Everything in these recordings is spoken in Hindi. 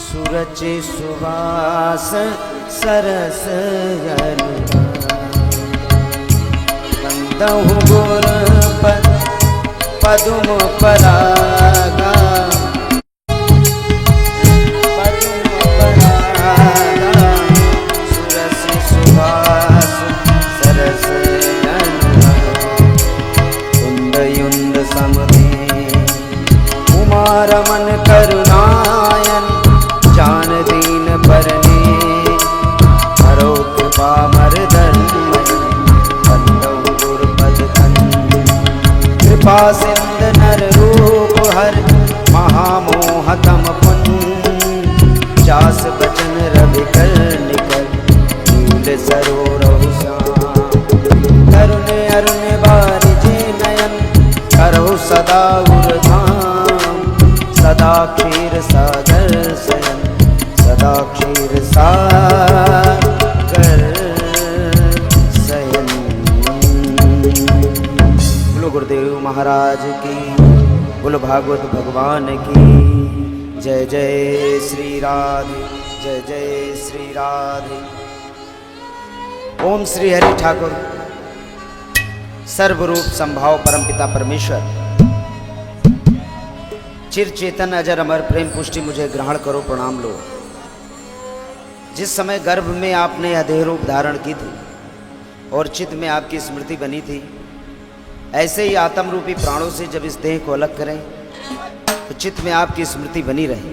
सुरचि सुवास सरस बंदहु गुर पदुम परागा सुरसि सुवास सरस कुंद युंद समधि उमारमन करुणायन जान दीन परने हरो कृपा मर्दन बंदहु गुर पद कृपा सिंध नर रूप हर महामोहतम पुन जास बचन रवि कर निकल नील सरोरहु श्याम तरुण अरुण बारिजे नयन करो सदा उर्धाम सदा क्षीर सागर शयन सदा क्षीर सागर शयन। बोलो गुरुदेव महाराज की, बोलो भागवत भगवान की जय। जय श्री राधे, जय जय श्री राधे। ओम श्री हरि ठाकुर सर्वरूप संभाव परमपिता परमेश्वर चिर चेतन अजर अमर प्रेम पुष्टि मुझे ग्रहण करो प्रणाम लो। जिस समय गर्भ में आपने यह देह रूप धारण की थी और चित्त में आपकी स्मृति बनी थी, ऐसे ही आत्म रूपी प्राणों से जब इस देह को अलग करें तो चित्त में आपकी स्मृति बनी रहे।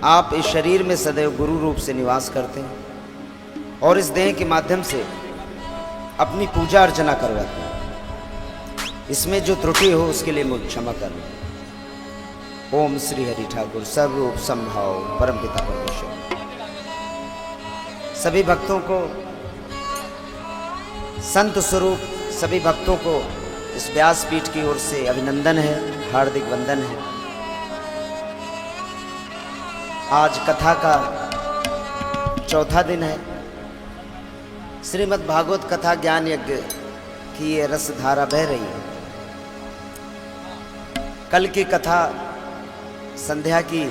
आप इस शरीर में सदैव गुरु रूप से निवास करते हैं और इस देह के माध्यम से अपनी पूजा अर्चना करवाते हैं। इसमें जो त्रुटि हो उसके लिए मुझे क्षमा करना। ओम श्री हरि ठाकुर सर्वरूप संभाव परमपिता परमेश्वर। सभी भक्तों को संत स्वरूप सभी भक्तों को इस व्यासपीठ की ओर से अभिनंदन है, हार्दिक वंदन है। आज कथा का चौथा दिन है। श्रीमद् भागवत कथा ज्ञान यज्ञ की ये रसधारा बह रही है। कल की कथा संध्या की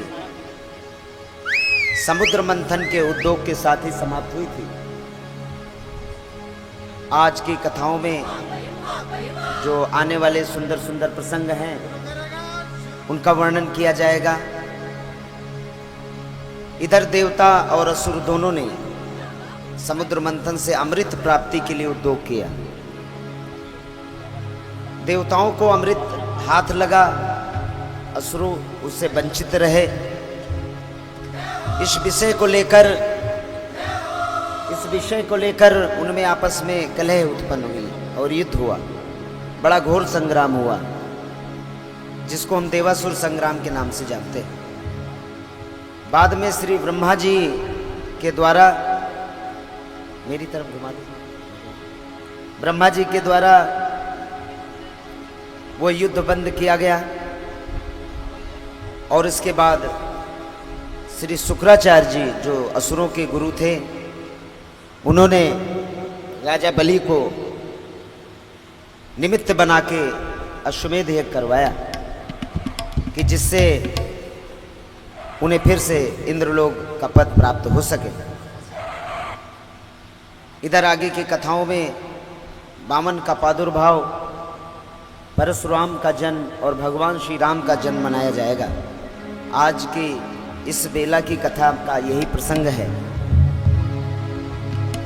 समुद्र मंथन के उद्योग के साथ ही समाप्त हुई थी। आज की कथाओं में जो आने वाले सुंदर सुंदर प्रसंग हैं उनका वर्णन किया जाएगा। इधर देवता और असुर दोनों ने समुद्र मंथन से अमृत प्राप्ति के लिए उद्योग किया। देवताओं को अमृत हाथ लगा, असुरों उससे वंचित रहे। इस विषय को लेकर उनमें आपस में कलह उत्पन्न हुई और युद्ध हुआ। बड़ा घोर संग्राम हुआ जिसको हम देवासुर संग्राम के नाम से जानते हैं। बाद में श्री ब्रह्मा जी के द्वारा, मेरी तरफ घुमा दो, ब्रह्मा जी के द्वारा वो युद्ध बंद किया गया और इसके बाद श्री शुक्राचार्य जी जो असुरों के गुरु थे, उन्होंने राजा बलि को निमित्त बना के अश्वमेध यज्ञ करवाया कि जिससे उन्हें फिर से इंद्रलोक का पद प्राप्त हो सके। इधर आगे की कथाओं में वामन का प्रादुर्भाव, परशुराम का जन्म और भगवान श्री राम का जन्म मनाया जाएगा। आज की इस बेला की कथा का यही प्रसंग है।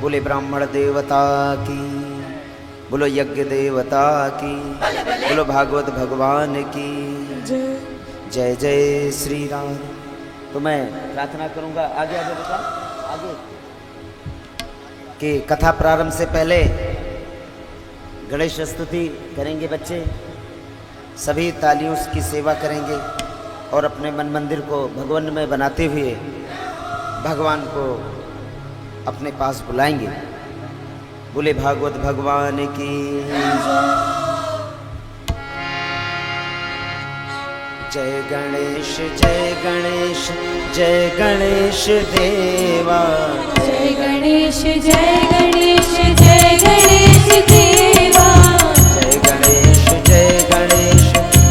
बोले ब्राह्मण देवता की, बोलो यज्ञ देवता की, बोलो भागवत भगवान की जय। जय श्री राम। तो मैं प्रार्थना करूंगा, आगे आगे बेटा आगे, कि कथा प्रारंभ से पहले गणेश स्तुति करेंगे बच्चे। सभी तालियों की सेवा करेंगे और अपने मन मंदिर को भगवानमय बनाते हुए भगवान को अपने पास बुलाएंगे। बोले भागवत भगवान की जय। गणेश जय गणेश जय गणेश देवा, जय गणेश जय गणेश जय गणेश देवा, जय गणेश जय गणेश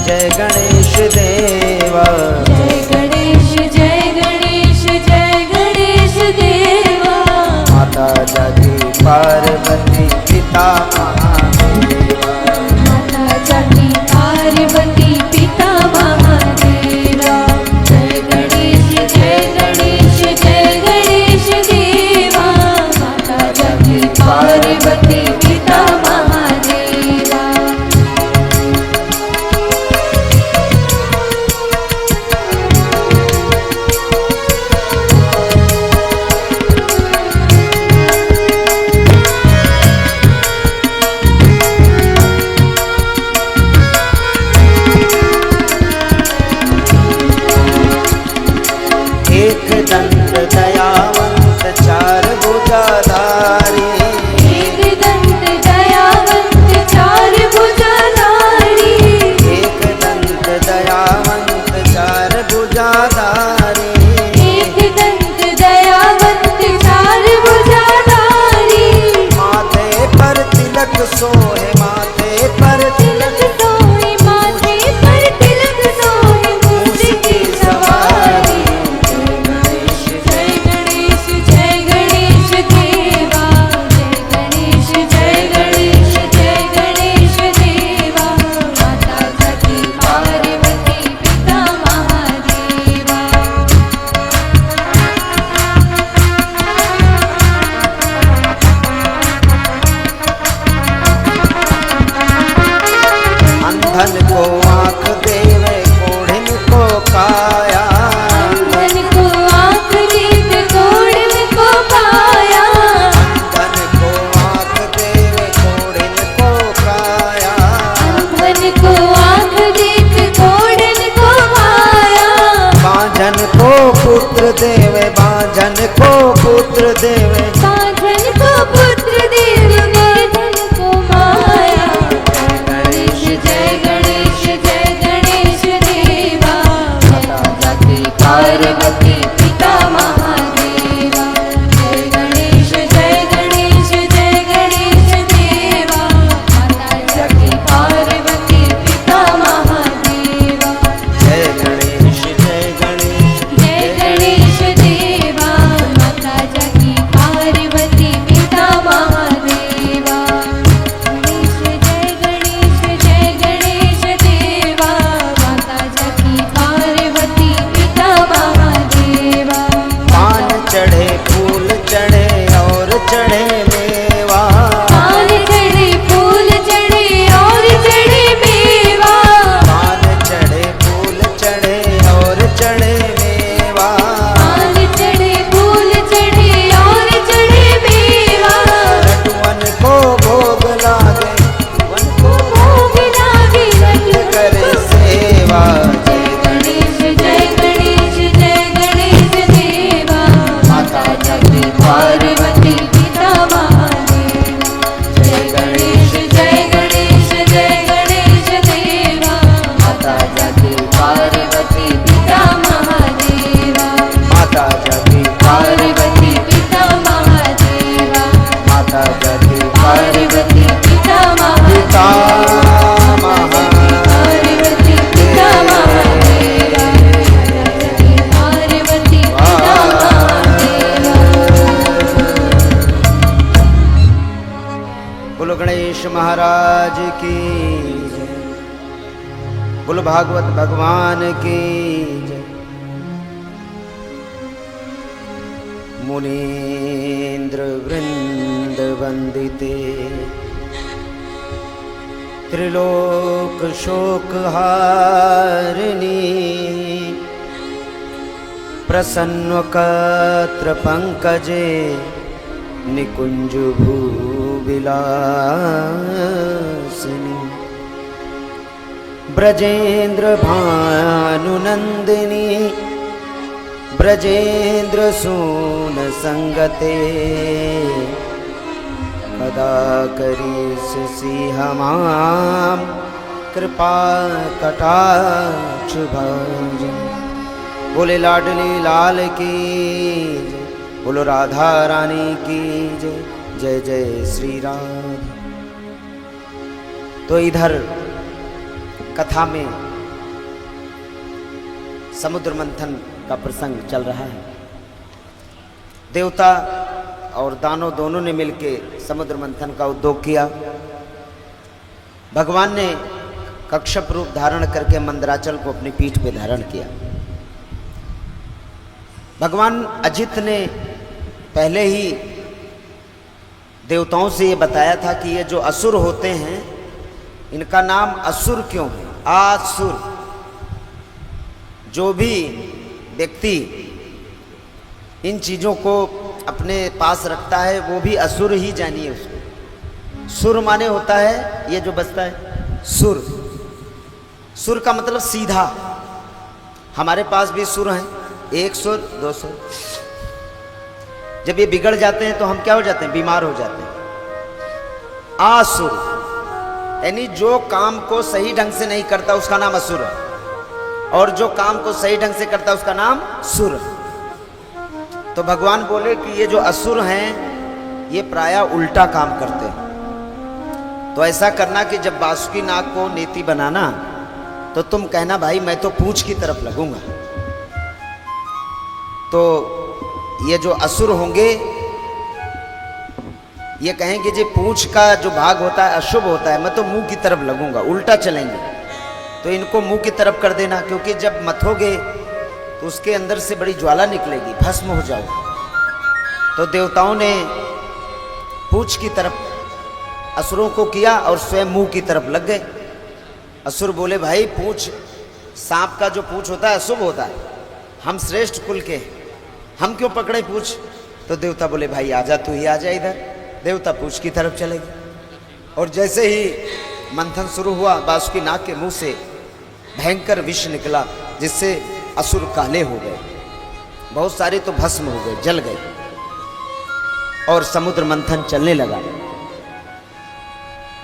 जय गणेश देवा, जय गणेश जय गणेश एक दंत दयावंत चार भुजाधारी, एक दंत दयावंत चार भुजाधारी, एक दंत दयावंत चार भुजाधारी, एक दंत दयावंत चार भुजाधारी। माथे पर तिलक सोहे, माथे पर तिलक सोहे, माथे पर तिलक सोहे, मूंछ की सवारी। जय गणेश जय गणेश देवा, जय गणेश जय गणेश जय गणेश देवा। माता सती पार्वती पिता महादेवा। अंधन को आँख देवे, कोढ़िन को काया, अंधन को आँख दीप कोढ़िन को पाया, अंधन को आँख देवे, कोढ़िन को काया, अंधन को आँख दीप कोढ़िन को पाया। बांझन को पुत्र देवे, बांझन को पुत्र देवे, साधन को पुत्र देव, निर्धन को माया। जय गणेश जय गणेश देवा, माता की पार्वती पिता महादेवा। जय गणेश जय गणेश जय गणेश देवा, माता की पार्वती पिता महादेवा। जय गणेश जय गणेश जय गणेश देवा, माता की पार्वती पिता महादेवा। गणेश जय गणेश जय गणेश देवा, माता की पार्वती पिता महादेवा। पान चढ़े फूल चढ़े और चढ़े मेवा, पान चढ़े फूल चढ़े और चढ़े मेवा, पान चढ़े फूल चढ़े और चढ़े मेवा, पान चढ़े फूल चढ़े और चढ़े मेवा। लड्डुअन को भोग लागे, वन को भोग लागे रंग करे सेवा। जय गणेश जय गणेश जय गणेश देवा, माता की पार्वती पिता महादेवा। जय गणेश जय गणेश जय गणेश देवा, माता की पार्वती पिता महादेवा। माता जगी पार्वती पिता महादेवा, माता जगी पार्वती पिता पिता महादेवा। पार्वती पिता महादेवा, पार्वती पिता महादेवा। बोलो गणेश महाराज की जय, बोलो भागवत भगवान की जय। मुनीन्द्र वृंद वंदिते, त्रिलोक शोक हारिणी, प्रसन्न कत्र पंकजे, निकुंज भूविलासिनी, ब्रजेंद्र भानुनंदिनी, ब्रजेंद्र सून संगते, कदा करिष्यसि हमां कृपा कटाक्ष भज। बोले लाडली लाल की जय, बोलो राधा रानी की जय, जय जय श्री राम। तो इधर कथा में समुद्र मंथन का प्रसंग चल रहा है। देवता और दानव दोनों ने मिलकर समुद्र मंथन का उद्योग किया। भगवान ने कक्षप रूप धारण करके मंदराचल को अपनी पीठ पे धारण किया। भगवान अजित ने पहले ही देवताओं से ये बताया था कि ये जो असुर होते हैं इनका नाम असुर क्यों है, आसुर। जो भी व्यक्ति इन चीज़ों को अपने पास रखता है वो भी असुर ही जानिए उसको। सुर माने होता है ये जो बजता है सुर। सुर का मतलब सीधा। हमारे पास भी सुर हैं, 100 200। जब ये बिगड़ जाते हैं तो हम क्या हो जाते हैं? बीमार हो जाते हैं। आसुर यानी जो काम को सही ढंग से नहीं करता उसका नाम असुर है, और जो काम को सही ढंग से करता उसका नाम सुर है। तो भगवान बोले कि ये जो असुर हैं ये प्रायः उल्टा काम करते हैं। तो ऐसा करना कि जब बासुकी नाग को नेति बनाना तो तुम कहना भाई मैं तो पूंछ की तरफ लगूंगा। तो ये जो असुर होंगे ये कहेंगे जी पूंछ का जो भाग होता है अशुभ होता है, मैं तो मुंह की तरफ लगूंगा, उल्टा चलेंगे। तो इनको मुंह की तरफ कर देना, क्योंकि जब मथोगे तो उसके अंदर से बड़ी ज्वाला निकलेगी, भस्म हो जाओ। तो देवताओं ने पूंछ की तरफ असुरों को किया और स्वयं मुंह की तरफ लग गए। असुर बोले भाई पूंछ, सांप का जो पूंछ होता है अशुभ होता है, हम श्रेष्ठ कुल के, हम क्यों पकड़े पूंछ? तो देवता बोले भाई आजा, तू ही आजा इधर। देवता पूंछ की तरफ चले गए और जैसे ही मंथन शुरू हुआ बासुकी नाग के मुंह से भयंकर विष निकला, जिससे असुर काले हो गए, बहुत सारे तो भस्म हो गए, जल गए। और समुद्र मंथन चलने लगा।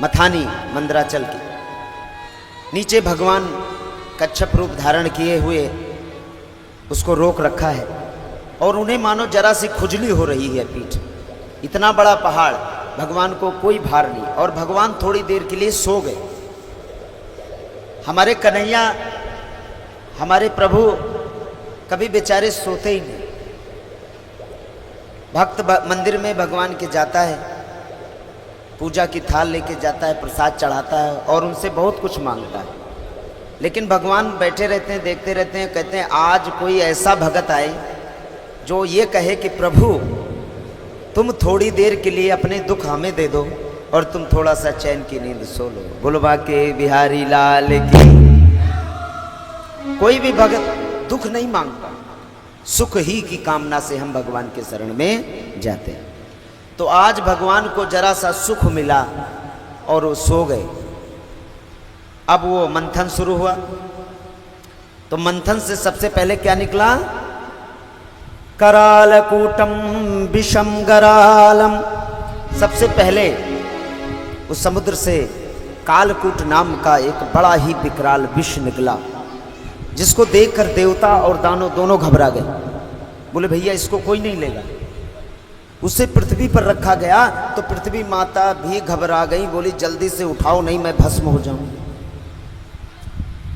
मथानी मंदराचल की नीचे भगवान कच्छप रूप धारण किए हुए उसको रोक रखा है, और उन्हें मानो जरा सी खुजली हो रही है पीठ। इतना बड़ा पहाड़, भगवान को कोई भार नहीं, और भगवान थोड़ी देर के लिए सो गए। हमारे कन्हैया, हमारे प्रभु कभी बेचारे सोते ही नहीं। भक्त मंदिर में भगवान के जाता है, पूजा की थाल लेके जाता है, प्रसाद चढ़ाता है और उनसे बहुत कुछ मांगता है, लेकिन भगवान बैठे रहते हैं, देखते रहते हैं। कहते हैं आज कोई ऐसा भगत आए जो ये कहे कि प्रभु तुम थोड़ी देर के लिए अपने दुख हमें दे दो और तुम थोड़ा सा चैन की नींद सो लो। बोलो बाके बिहारी लाल की। कोई भी भगत दुख नहीं मांगता, सुख ही की कामना से हम भगवान के शरण में जाते हैं। तो आज भगवान को जरा सा सुख मिला और वो सो गए। अब वो मंथन शुरू हुआ, तो मंथन से सबसे पहले क्या निकला? करालकूटम विषम गरालम। सबसे पहले उस समुद्र से कालकूट नाम का एक बड़ा ही विकराल विष निकला, जिसको देखकर देवता और दानव दोनों घबरा गए। बोले भैया इसको कोई नहीं लेगा। उसे पृथ्वी पर रखा गया तो पृथ्वी माता भी घबरा गई, बोली जल्दी से उठाओ नहीं मैं भस्म हो जाऊं।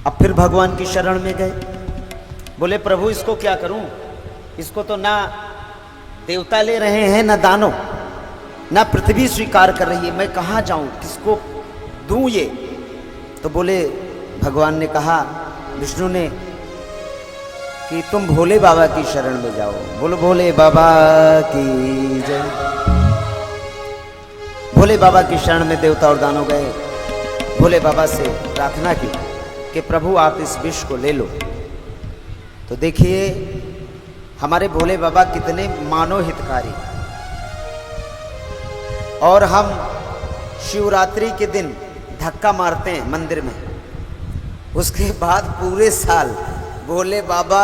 अब फिर भगवान की शरण में गए, बोले प्रभु इसको क्या करूं? इसको तो ना देवता ले रहे हैं, ना दानव, ना पृथ्वी स्वीकार कर रही है, मैं कहाँ जाऊं, किसको दूं ये? तो बोले, भगवान ने कहा, विष्णु ने, कि तुम भोले बाबा की शरण में जाओ। बोलो भोले बाबा की जय। भोले बाबा की शरण में देवता और दानव गए। भोले बाबा से प्रार्थना की कि प्रभु आप इस विष को ले लो। तो देखिए हमारे भोले बाबा कितने मानव हितकारी। और हम शिवरात्रि के दिन धक्का मारते हैं मंदिर में, उसके बाद पूरे साल भोले बाबा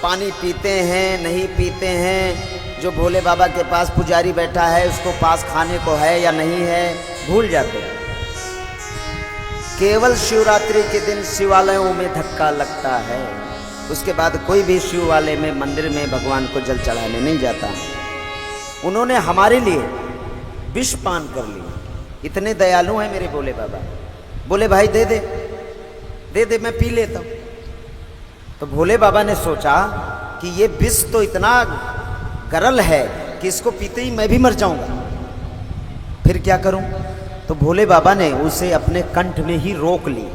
पानी पीते हैं नहीं पीते हैं, जो भोले बाबा के पास पुजारी बैठा है उसको पास खाने को है या नहीं है भूल जाते हैं। केवल शिवरात्रि के दिन शिवालयों में धक्का लगता है, उसके बाद कोई भी शिवालय में मंदिर में भगवान को जल चढ़ाने नहीं जाता। उन्होंने हमारे लिए विष पान कर लिया। इतने दयालु हैं मेरे भोले बाबा। बोले भाई दे दे दे दे, मैं पी लेता हूँ। तो भोले बाबा ने सोचा कि ये विष तो इतना गरल है कि इसको पीते ही मैं भी मर जाऊंगा, फिर क्या करूं? तो भोले बाबा ने उसे अपने कंठ में ही रोक ली।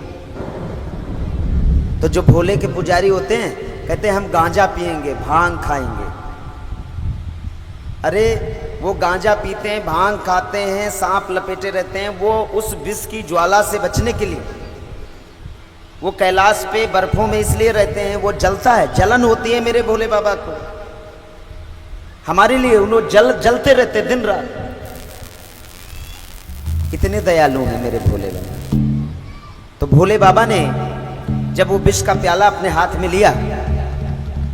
तो जो भोले के पुजारी होते हैं कहते हैं हम गांजा पिएंगे, भांग खाएंगे। अरे वो गांजा पीते हैं, भांग खाते हैं, सांप लपेटे रहते हैं, वो उस विष की ज्वाला से बचने के लिए वो कैलाश पे बर्फों में इसलिए रहते हैं, वो जलता है, जलन होती है मेरे भोले बाबा को। हमारे लिए उन्होंने जलते रहते दिन रात। इतने दयालु हैं मेरे भोले बाबा। तो भोले बाबा ने जब वो विष का प्याला अपने हाथ में लिया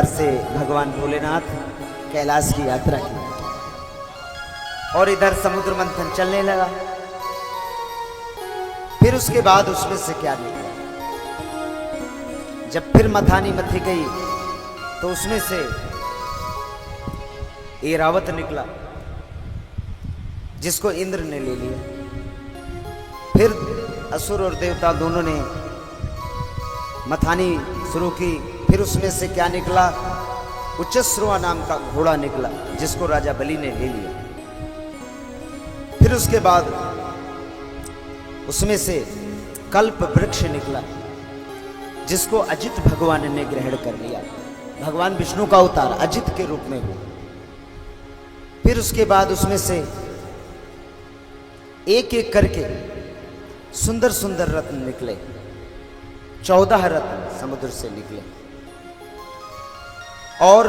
प्रकार से भगवान भोलेनाथ कैलाश की यात्रा की और इधर समुद्र मंथन चलने लगा। फिर उसके बाद उसमें से क्या निकला? जब फिर मथानी मथी गई तो उसमें से ऐरावत निकला जिसको इंद्र ने ले लिया। फिर असुर और देवता दोनों ने मथानी शुरू की। फिर उसमें से क्या निकला? उच्चश्रवा नाम का घोड़ा निकला जिसको राजा बलि ने ले लिया। फिर उसके बाद उसमें से कल्प वृक्ष निकला जिसको अजित भगवान ने ग्रहण कर लिया। भगवान विष्णु का अवतार अजित के रूप में हुआ। फिर उसके बाद उसमें से एक एक करके सुंदर सुंदर रत्न निकले। 14 रत्न समुद्र से निकले और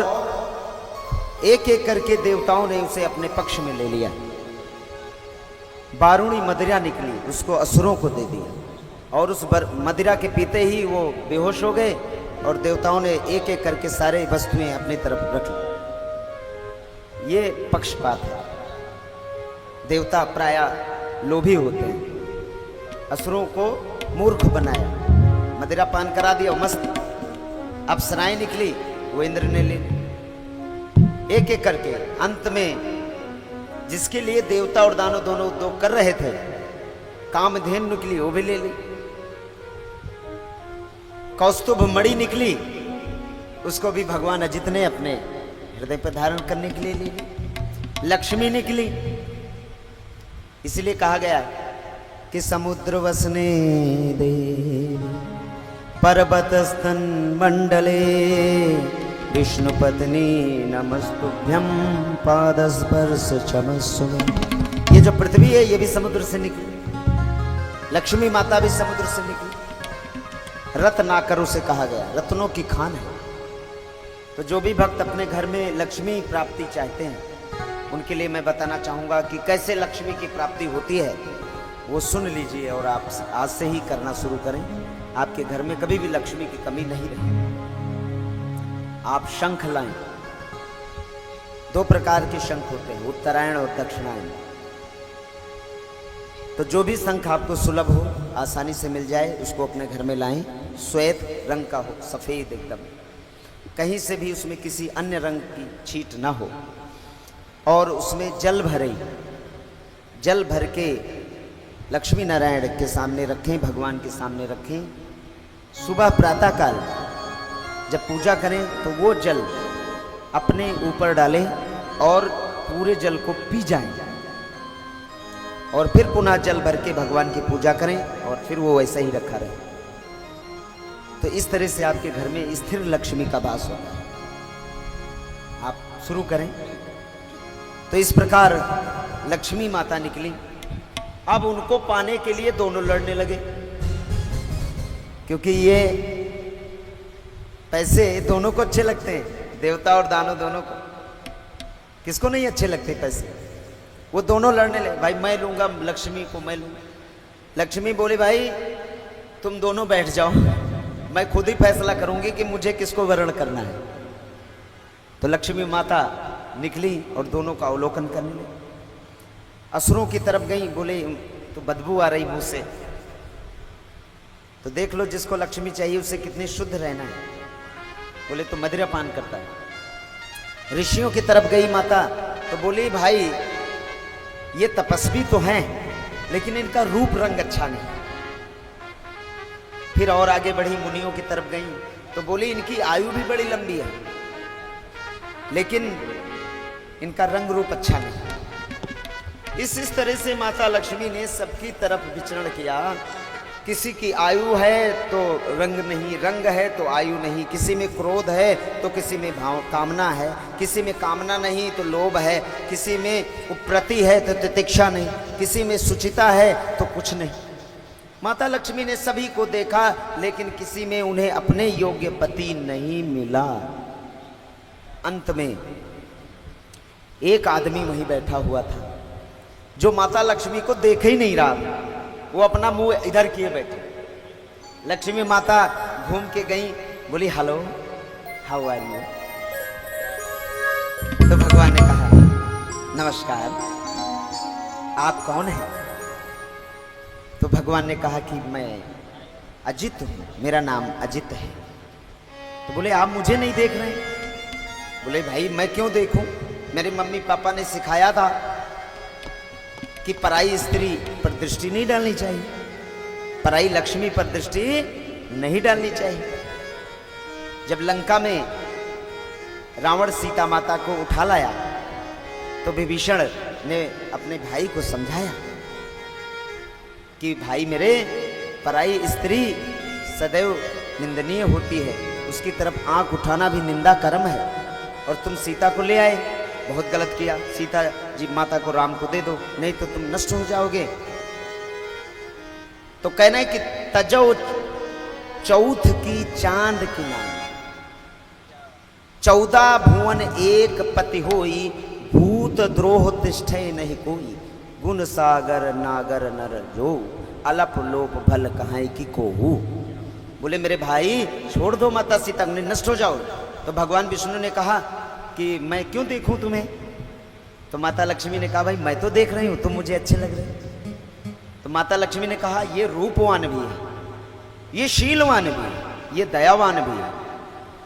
एक एक करके देवताओं ने उसे अपने पक्ष में ले लिया। बारूणी मदिरा निकली, उसको असुरों को दे दिया और उस मदिरा के पीते ही वो बेहोश हो गए और देवताओं ने एक एक करके सारे वस्तुएं अपनी तरफ रख ली। ये पक्षपात है। देवता प्रायः लोभी होते हैं। असुरों को मूर्ख बनाया, मदिरा पान करा दिया, मस्त। अप्सराएं निकली, वो इंद्र ने ले ली। एक एक करके अंत में जिसके लिए देवता और दानव दोनों उद्योग कर रहे थे, कामधेनु निकली, वो भी ले ली। कौस्तुभ मणि निकली, उसको भी भगवान अजित ने अपने हृदय पर धारण करने के लिए ले ली। लक्ष्मी निकली, इसलिए कहा गया कि समुद्र वसने देवी पर्वत स्तन मंडले विष्णु पत्नी नमस्तुभ्यं पादस्पर्श चमस्सु। ये जो पृथ्वी है ये भी समुद्र से निकली, लक्ष्मी माता भी समुद्र से निकली। रत्नाकर उसे कहा गया, रत्नों की खान है। तो जो भी भक्त अपने घर में लक्ष्मी प्राप्ति चाहते हैं उनके लिए मैं बताना चाहूंगा कि कैसे लक्ष्मी की प्राप्ति होती है, वो सुन लीजिए और आप आज से ही करना शुरू करें। आपके घर में कभी भी लक्ष्मी की कमी नहीं रहे। आप शंख लाएं। 2 प्रकार के शंख होते हैं, उत्तरायण और दक्षिणायन। तो जो भी शंख आपको सुलभ हो, आसानी से मिल जाए, उसको अपने घर में लाएं। श्वेत रंग का हो, सफेद एकदम, कहीं से भी उसमें किसी अन्य रंग की छीट ना हो। और उसमें जल भरें। जल भर के लक्ष्मी नारायण के सामने रखें, भगवान के सामने रखें। सुबह प्रातःकाल जब पूजा करें तो वो जल अपने ऊपर डालें और पूरे जल को पी जाएं और फिर पुनः जल भर के भगवान की पूजा करें और फिर वो वैसा ही रखा रहे। तो इस तरह से आपके घर में स्थिर लक्ष्मी का वास होगा। आप शुरू करें। तो इस प्रकार लक्ष्मी माता निकली। अब उनको पाने के लिए दोनों लड़ने लगे, क्योंकि ये पैसे दोनों को अच्छे लगते हैं, देवता और दानव दोनों को। किसको नहीं अच्छे लगते पैसे? वो दोनों लड़ने लगे, भाई मैं लूंगा लक्ष्मी को, मैं लूंगा। लक्ष्मी बोली, भाई तुम दोनों बैठ जाओ, मैं खुद ही फैसला करूंगी कि मुझे किसको वरण करना है। तो लक्ष्मी माता निकली और दोनों का अवलोकन करने लगी। असुरों की तरफ गई, बोले तो बदबू आ रही मुंह से, तो देख लो जिसको लक्ष्मी चाहिए उसे कितनी शुद्ध रहना है। बोले तो मदिरा पान करता है। ऋषियों की तरफ गई माता, तो बोली भाई ये तपस्वी तो हैं लेकिन इनका रूप रंग अच्छा नहीं। फिर और आगे बढ़ी, मुनियों की तरफ गई, तो बोली इनकी आयु भी बड़ी लंबी है लेकिन इनका रंग रूप अच्छा नहीं। इस तरह से माता लक्ष्मी ने सबकी तरफ विचरण किया। किसी की आयु है तो रंग नहीं, रंग है तो आयु नहीं। किसी में क्रोध है तो किसी में कामना है, किसी में कामना नहीं तो लोभ है, किसी में उप्रति है तो तितिक्षा नहीं, किसी में सुचिता है तो कुछ नहीं। माता लक्ष्मी ने सभी को देखा लेकिन किसी में उन्हें अपने योग्य पति नहीं मिला। अंत में एक आदमी वहीं बैठा हुआ था जो माता लक्ष्मी को देख ही नहीं रहा, वो अपना मुंह इधर किए बैठे। लक्ष्मी माता घूम के गई, बोली हेलो हाउ आर यू, भगवान ने कहा नमस्कार, आप कौन हैं? तो भगवान ने कहा कि मैं अजित हूं, मेरा नाम अजित है। तो बोले आप मुझे नहीं देख रहे? बोले भाई मैं क्यों देखूं, मेरे मम्मी पापा ने सिखाया था कि पराई स्त्री पर दृष्टि नहीं डालनी चाहिए, पराई लक्ष्मी पर दृष्टि नहीं डालनी चाहिए। जब लंका में रावण सीता माता को उठा लाया तो विभीषण ने अपने भाई को समझाया कि भाई मेरे, पराई स्त्री सदैव निंदनीय होती है, उसकी तरफ आंख उठाना भी निंदा कर्म है। और तुम सीता को ले आए, बहुत गलत किया। सीता जी माता को राम को दे दो, नहीं तो तुम नष्ट हो जाओगे। तो कहना है कि तजो चौथ की चांद की नाम, 14 भुवन एक पति होई, भूत द्रोह तिष्ठे नहीं कोई, गुण सागर नागर नर जो, अलप लोप भल कहाई की कोहू। बोले मेरे भाई छोड़ दो माता सीता, नष्ट हो जाओ। तो भगवान विष्णु ने कहा कि मैं क्यों देखूं तुम्हें? तो माता लक्ष्मी ने कहा भाई मैं तो देख रही हूं, तुम मुझे अच्छे लग रहे। तो माता लक्ष्मी ने कहा ये रूपवान भी है, ये शीलवान भी है, ये दयावान भी है,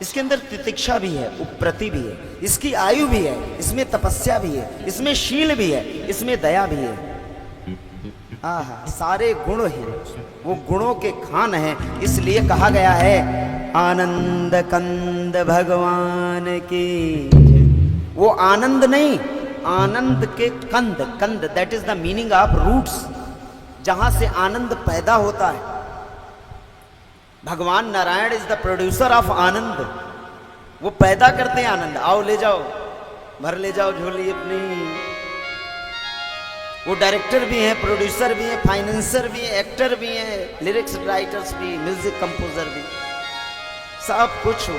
इसके अंदर तितिक्षा भी है, उपप्रति भी है, इसकी आयु भी है, इसमें तपस्या भी है, इसमें शील भी है, इसमें दया भी है। आहा, सारे गुण हैं, वो गुणों के खान हैं। इसलिए कहा गया है आनंद कंद भगवान की। वो आनंद नहीं, आनंद के कंद, कंद that is the meaning of roots, जहां से आनंद पैदा होता है। भगवान Narayan is the producer of आनंद, वो पैदा करते हैं आनंद। आओ ले जाओ, भर ले जाओ झोली अपनी। वो डायरेक्टर भी हैं, प्रोड्यूसर भी हैं, फाइनेंसर भी हैं, एक्टर भी हैं, लिरिक्स राइटर्स भी, म्यूजिक कंपोजर भी, सब कुछ हो।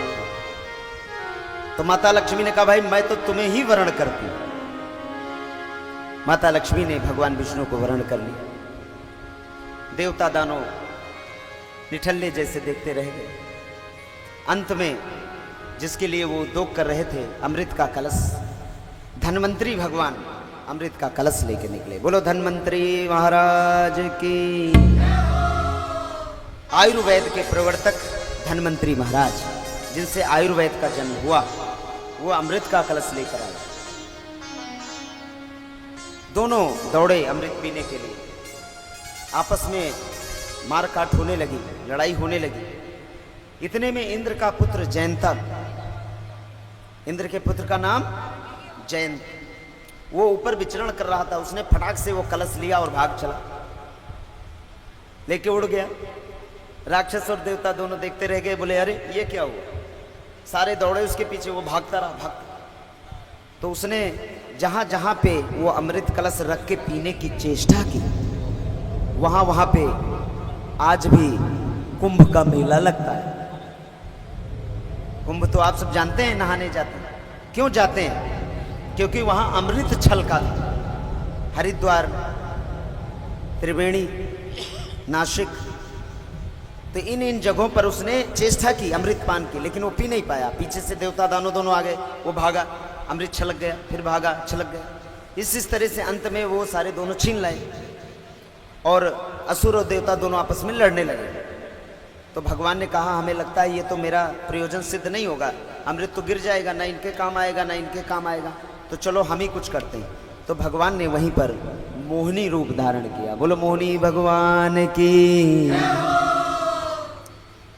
तो माता लक्ष्मी ने कहा भाई मैं तो तुम्हें ही वर्ण करती हूं। माता लक्ष्मी ने भगवान विष्णु को वर्ण कर लिया। देवता दानव निठल्ले जैसे देखते रह गए। अंत में जिसके लिए वो उद्योग कर रहे थे, अमृत का कलश, धन्वंतरी भगवान अमृत का कलश लेके निकले। बोलो धन्वंतरी महाराज की। आयुर्वेद के प्रवर्तक धन्वंतरी महाराज, जिनसे आयुर्वेद का जन्म हुआ, वो अमृत का कलश लेकर आए। दोनों दौड़े अमृत पीने के लिए। आपस में मारकाट होने लगी, लड़ाई होने लगी। इतने में इंद्र का पुत्र जयंता, इंद्र के पुत्र का नाम जयंत, वो ऊपर विचरण कर रहा था। उसने फटाक से वो कलश लिया और भाग चला, लेके उड़ गया। राक्षस और देवता दोनों देखते रह गए। बोले अरे ये क्या हुआ? सारे दौड़े उसके पीछे, वो भागता रहा, भागता। तो उसने जहां जहां पे वो अमृत कलश रख के पीने की चेष्टा की, वहां वहां पे आज भी कुंभ का मेला लगता है। कुंभ तो आप सब जानते हैं, नहाने जाते हैं। क्यों जाते हैं? क्योंकि वहां अमृत छलका था। हरिद्वार, त्रिवेणी, नासिक, तो इन जगहों पर उसने चेष्टा की अमृत पान की, लेकिन वो पी नहीं पाया। पीछे से देवता दानव दोनों आ गए, वो भागा, अमृत छलक गया, फिर भागा, छलक गया। इस तरह से अंत में वो सारे दोनों छीन लाए और असुर और देवता दोनों आपस में लड़ने लगे। तो भगवान ने कहा हमें लगता है ये तो मेरा प्रयोजन सिद्ध नहीं होगा, अमृत तो गिर जाएगा, ना इनके काम आएगा ना इनके काम आएगा, तो चलो हम ही कुछ करते हैं। तो भगवान ने वहीं पर मोहिनी रूप धारण किया। बोलो मोहिनी भगवान की।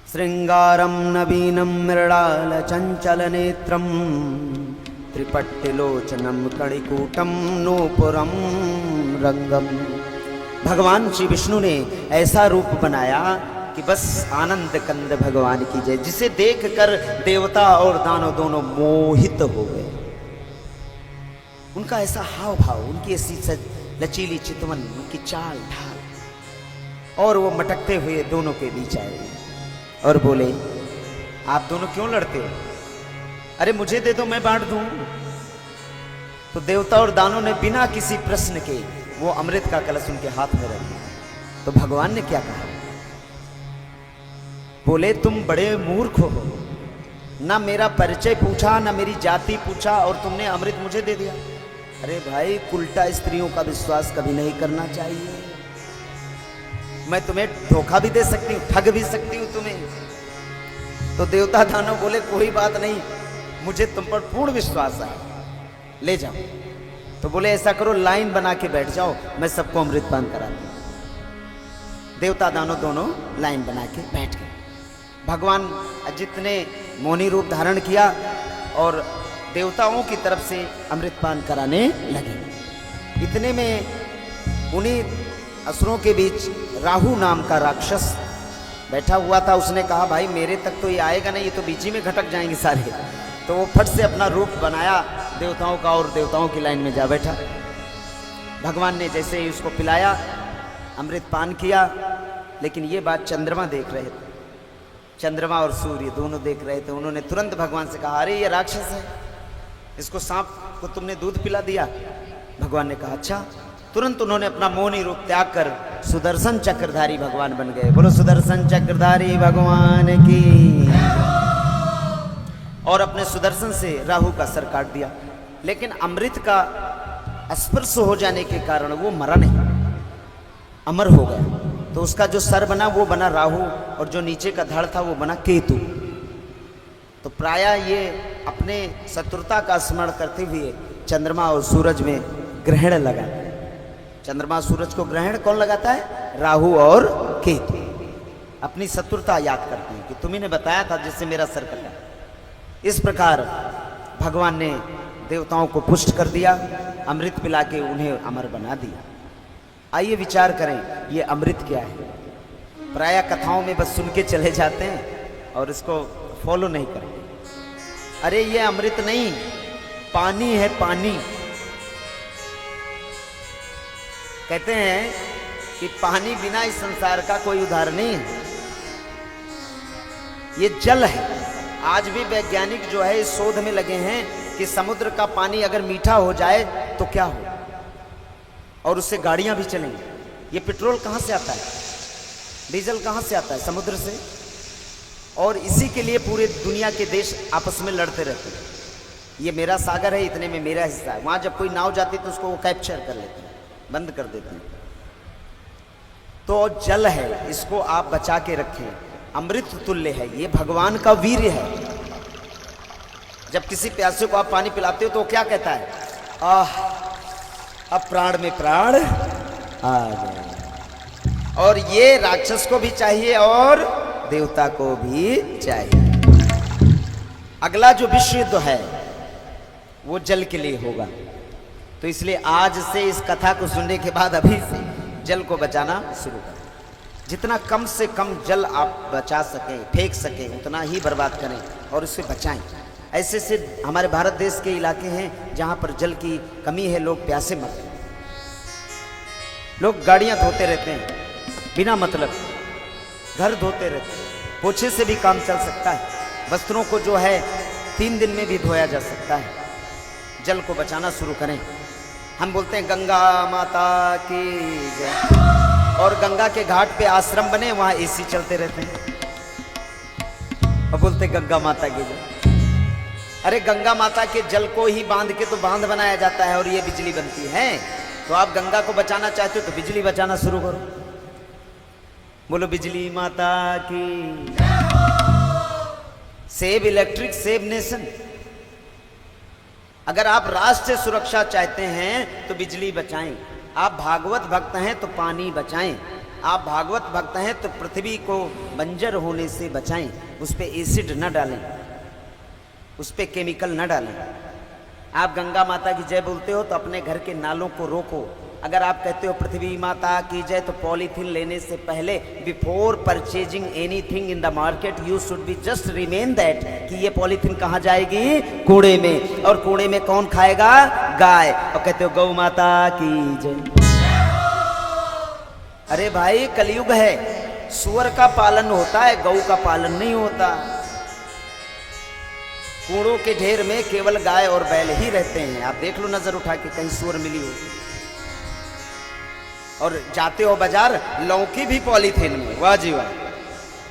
श्रृंगारम नवीनम मृणाल चंचल नेत्रम त्रिपट्टिलोचनम कणिकूटम नूपुरम रंगम। भगवान श्री विष्णु ने ऐसा रूप बनाया कि बस आनंद कंद भगवान की जय, जिसे देखकर देवता और दानव दोनों मोहित हो गए। उनका ऐसा हाव भाव, उनकी ऐसी लचीली चितवन, उनकी चाल ढाल, और वो मटकते हुए दोनों के बीच आए और बोले आप दोनों क्यों लड़ते हो? अरे मुझे दे दो, मैं बांट दूं। तो देवता और दानों ने बिना किसी प्रश्न के वो अमृत का कलश उनके हाथ में रख दिया। तो भगवान ने क्या कहा? बोले तुम बड़े मूर्ख हो, ना मेरा परिचय पूछा, ना मेरी जाति पूछा, और तुमने अमृत मुझे दे दिया। अरे भाई, उल्टा स्त्रियों का विश्वास कभी नहीं करना चाहिए। मैं तुम्हें धोखा भी दे सकती हूँ, ठग भी सकती हूँ तुम्हें। तो देवता दानव बोले कोई बात नहीं, मुझे तुम पर पूर्ण विश्वास है, ले जाओ। तो बोले ऐसा करो, लाइन बना के बैठ जाओ, मैं सबको अमृत पान कराता हूं। देवता दानव दोनों लाइन बना के बैठ गए। भगवान अजित ने मौनी रूप धारण किया और देवताओं की तरफ से अमृत पान कराने लगे। इतने में उन्हीं असुरों के बीच राहु नाम का राक्षस बैठा हुआ था। उसने कहा भाई मेरे तक तो ये आएगा नहीं, ये तो बीच ही में घटक जाएंगे सारे। तो वो फट से अपना रूप बनाया देवताओं का और देवताओं की लाइन में जा बैठा। भगवान ने जैसे ही उसको पिलाया, अमृत पान किया, लेकिन ये बात चंद्रमा देख रहे थे। चंद्रमा और सूर्य दोनों देख रहे थे। उन्होंने तुरंत भगवान से कहा, अरे ये राक्षस है, इसको सांप को तुमने दूध पिला दिया। भगवान ने कहा अच्छा। तुरंत उन्होंने अपना मौनी रूप त्याग कर सुदर्शन चक्रधारी भगवान बन गए। बोलो सुदर्शन चक्रधारी भगवान की। और अपने सुदर्शन से राहु का सर काट दिया। लेकिन अमृत का स्पर्श हो जाने के कारण वो मरा नहीं, अमर हो गया। तो उसका जो सर बना वो बना राहु, और जो नीचे का धड़ था वो बना केतु। तो प्रायः ये अपने शत्रुता का स्मरण करते हुए चंद्रमा और सूरज में ग्रहण लगाते हैं। चंद्रमा सूरज को ग्रहण कौन लगाता है? राहु और केतु। अपनी शत्रुता याद करते हैं कि तुम्ही ने बताया था जिससे मेरा सर कटा। इस प्रकार भगवान ने देवताओं को पुष्ट कर दिया, अमृत पिला के उन्हें अमर बना दिया। आइए विचार करें ये अमृत क्या है। प्रायः कथाओं में बस सुन के चले जाते हैं और इसको फॉलो नहीं करेंगे। अरे ये अमृत नहीं, पानी है, पानी। कहते हैं कि पानी बिना इस संसार का कोई उदाहरण नहीं है। ये जल है। आज भी वैज्ञानिक जो है इस शोध में लगे हैं कि समुद्र का पानी अगर मीठा हो जाए तो क्या हो, और उससे गाड़ियां भी चलेंगी। ये पेट्रोल कहां से आता है, डीजल कहां से आता है? समुद्र से। और इसी के लिए पूरे दुनिया के देश आपस में लड़ते रहते हैं। ये मेरा सागर है, इतने में मेरा हिस्सा है। वहां जब कोई नाव जाती तो उसको वो कैप्चर कर लेते हैं, बंद कर देते हैं। तो जल है, इसको आप बचा के रखें। अमृत तुल्य है, ये भगवान का वीर्य है। जब किसी प्यासे को आप पानी पिलाते हो तो क्या कहता है? आह, अब प्राण में प्राण आ गया। और ये राक्षस को भी चाहिए और देवता को भी चाहिए। अगला जो विश्व युद्ध है वो जल के लिए होगा। तो इसलिए आज से इस कथा को सुनने के बाद अभी से जल को बचाना शुरू करें। जितना कम से कम जल आप बचा सकें, फेंक सकें, उतना ही बर्बाद करें और उससे बचाएं। ऐसे ऐसे हमारे भारत देश के इलाके हैं जहां पर जल की कमी है, लोग प्यासे मरते हैं। लोग गाड़ियां धोते रहते हैं बिना मतलब, घर धोते रहते हैं। पोछे से भी काम चल सकता है। वस्त्रों को जो है 3 दिन में भी धोया जा सकता है। जल को बचाना शुरू करें। हम बोलते हैं गंगा माता की जय, और गंगा के घाट पे आश्रम बने, वहां एसी चलते रहते हैं और बोलते गंगा माता की जय। अरे गंगा माता के जल को ही बांध के तो बांध बनाया जाता है और ये बिजली बनती है। तो आप गंगा को बचाना चाहते हो तो बिजली बचाना शुरू करो। बोलो बिजली माता की। Save electric, save nation. अगर आप राष्ट्र सुरक्षा चाहते हैं तो बिजली बचाएं। आप भागवत भक्त हैं तो पानी बचाएं। आप भागवत भक्त हैं तो पृथ्वी को बंजर होने से बचाएं। उस पे एसिड न डालें, उस पे केमिकल न डालें। आप गंगा माता की जय बोलते हो तो अपने घर के नालों को रोको। अगर आप कहते हो पृथ्वी माता की जय तो पॉलीथीन लेने से पहले, before purchasing anything in the market, you should be just remain that कि ये पॉलीथीन कहाँ जाएगी? कूड़े में। और कूड़े में कौन खाएगा? गाय। और कहते हो गौ माता की जय। अरे भाई कलयुग है, सुअर का पालन होता है, गौ का पालन नहीं होता। कूड़ों के ढेर में केवल गाय और बैल ही रहते हैं। आप देख लो नजर उठा के, कहीं सुअर मिली हो। और जाते हो बाजार, लौकी भी पॉलीथीन में, वाह जी वाह,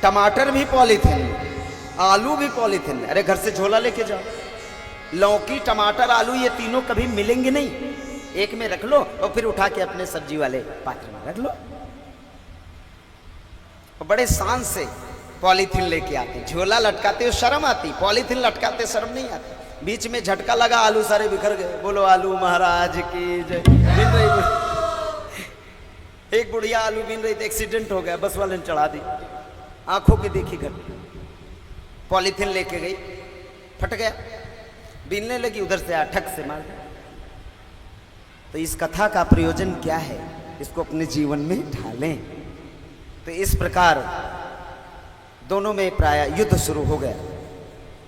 टमाटर भी पॉलीथीन में, आलू भी पॉलीथिन में। अरे घर से झोला लेके जाओ, लौकी टमाटर आलू ये तीनों कभी मिलेंगे नहीं, एक में रख लो और फिर उठा के अपने सब्जी वाले पात्र में रख लो। और बड़े शान से पॉलीथिन लेके आते, झोला लटकाते हो शर्म आती, पॉलीथिन लटकाते शर्म नहीं आती। बीच में झटका लगा, आलू सारे बिखर गए। बोलो आलू महाराज की जय। बीन रही, एक बुढ़िया आलू बीन रही थी, एक्सीडेंट हो गया, बस वाले ने चढ़ा दी, आंखों की देखी घटना। पॉलीथिन लेके गई, फट गया, बीनने लगी, उधर से ठक से मार दिया। तो इस कथा का प्रयोजन क्या है, इसको अपने जीवन में ढालें। तो इस प्रकार दोनों में प्राय युद्ध शुरू हो गया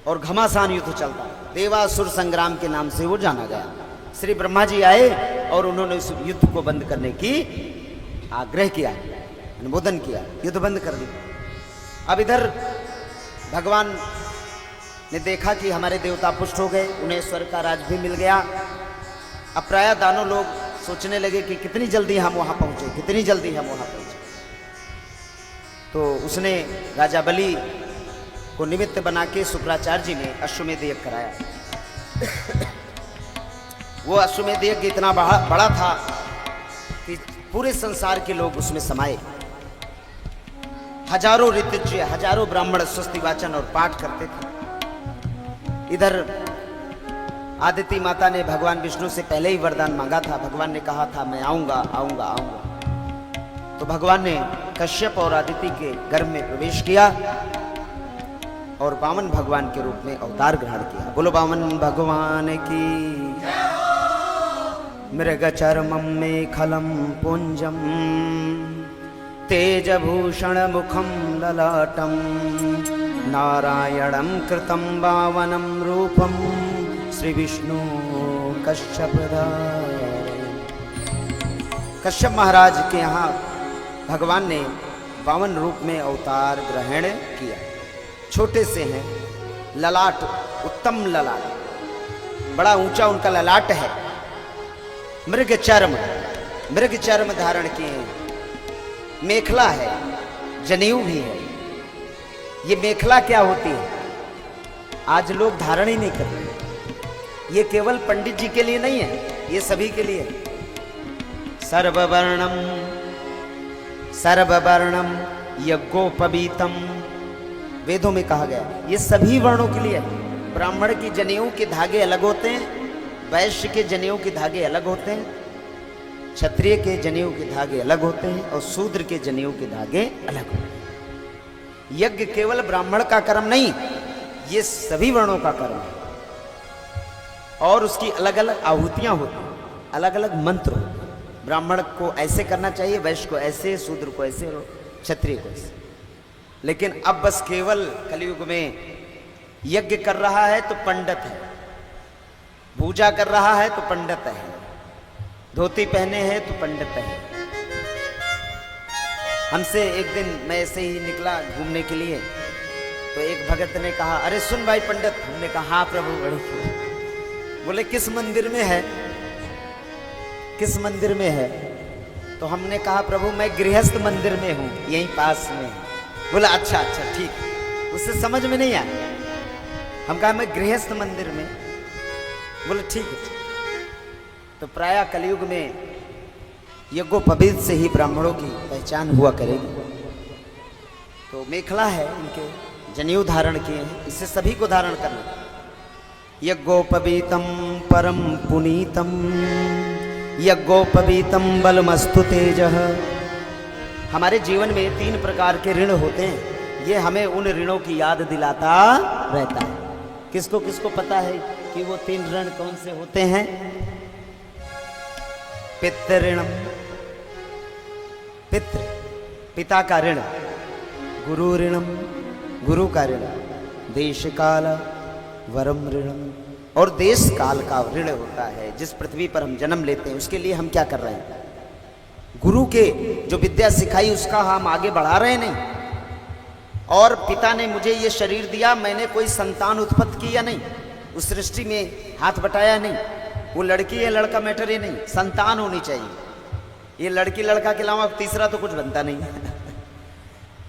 और घमासान युद्ध चलता, देवासुर संग्राम के नाम से वो जाना गया। श्री ब्रह्मा जी आए और उन्होंने इस युद्ध को बंद करने की आग्रह किया, अनुमोदन किया, युद्ध बंद कर दिया। अब इधर भगवान ने देखा कि हमारे देवता पुष्ट हो गए, उन्हें स्वर्ग का राज भी मिल गया। अब प्राय दानों लोग सोचने लगे कि कितनी जल्दी हम वहां पहुंचे, कितनी जल्दी हम वहां पहुंचे। तो उसने राजा बलि को निमित्त बना के शुक्राचार्य जी ने अश्वमेध यज्ञ कराया। वो अश्वमेध यज्ञ इतना बड़ा था कि पूरे संसार के लोग उसमें समाये। हजारों ऋतुज्य, हजारों ब्राह्मण स्वस्ति वाचन और पाठ करते थे। इधर आदिति माता ने भगवान विष्णु से पहले ही वरदान मांगा था। भगवान ने कहा था मैं आऊंगा आऊंगा आऊंगा। तो भगवान ने कश्यप और आदिति के गर्भ में प्रवेश किया और वामन भगवान के रूप में अवतार ग्रहण किया। बोलो वामन भगवान की। मृग चर्मम में खलम पुंजम तेजभूषण मुखम ललाटम नारायणम कृतम वावनम रूपम श्री विष्णु कश्यप। कश्यप महाराज के यहाँ भगवान ने वामन रूप में अवतार ग्रहण किया। छोटे से हैं, ललाट उत्तम ललाट, बड़ा ऊंचा उनका ललाट है। मृग चर्म धारण किए हैं, मेखला है, जनेऊ भी है। ये मेखला क्या होती है आज लोग धारण ही नहीं करते। ये केवल पंडित जी के लिए नहीं है, ये सभी के लिए है। सर्ववर्णम यज्ञोपवीतम, वेदों में कहा गया ये सभी वर्णों के लिए है। ब्राह्मण की जनेऊ के धागे अलग होते हैं, वैश्य के जनेऊ के धागे अलग होते हैं, क्षत्रिय के जनेऊ के धागे अलग होते हैं और शूद्र के जनेऊ के धागे अलग होते हैं। यज्ञ केवल ब्राह्मण का कर्म नहीं, ये सभी वर्णों का कर्म है। और उसकी अलग अलग आहुतियां होती हैं, अलग अलग मंत्र होते हैं। ब्राह्मण को ऐसे करना चाहिए, वैश्य को ऐसे, शूद्र को ऐसे, क्षत्रिय को ऐसे। लेकिन अब बस केवल कलयुग में यज्ञ कर रहा है तो पंडित है, पूजा कर रहा है तो पंडित है, धोती पहने हैं तो पंडित है। हमसे एक दिन मैं ऐसे ही निकला घूमने के लिए, तो एक भगत ने कहा अरे सुन भाई पंडित। हमने कहा हाँ प्रभु। बड़ी बोले किस मंदिर में है, किस मंदिर में है? तो हमने कहा प्रभु मैं गृहस्थ मंदिर में हूँ, यहीं पास में। बोला अच्छा अच्छा ठीक। उससे समझ में नहीं आया। हम कहा मैं गृहस्थ मंदिर में। बोले ठीक है। तो प्रायः कलयुग में यज्ञोपवीत से ही ब्राह्मणों की पहचान हुआ करेगी। तो मेखला है, इनके जनेऊ धारण किए हैं, इससे सभी को धारण करना। यज्ञोपवीतम परम पुनीतम यज्ञोपवीतम बलमस्तु तेजः। हमारे जीवन में 3 प्रकार के ऋण होते हैं, ये हमें उन ऋणों की याद दिलाता रहता है। किसको किसको पता है कि वो 3 ऋण कौन से होते हैं? पितृ ऋणम, पितृ पिता का ऋण, गुरु ऋणम गुरु का ऋण, देश काल वरम ऋणम। और देश काल का ऋण होता है। जिस पृथ्वी पर हम जन्म लेते हैं उसके लिए हम क्या कर रहे हैं? गुरु के जो विद्या सिखाई उसका हम आगे बढ़ा रहे नहीं। और पिता ने मुझे ये शरीर दिया, मैंने कोई संतान उत्पत्ति की या नहीं, उस सृष्टि में हाथ बटाया नहीं। वो लड़की या लड़का मैटर ही नहीं, संतान होनी चाहिए। ये लड़की लड़का के अलावा तीसरा तो कुछ बनता नहीं।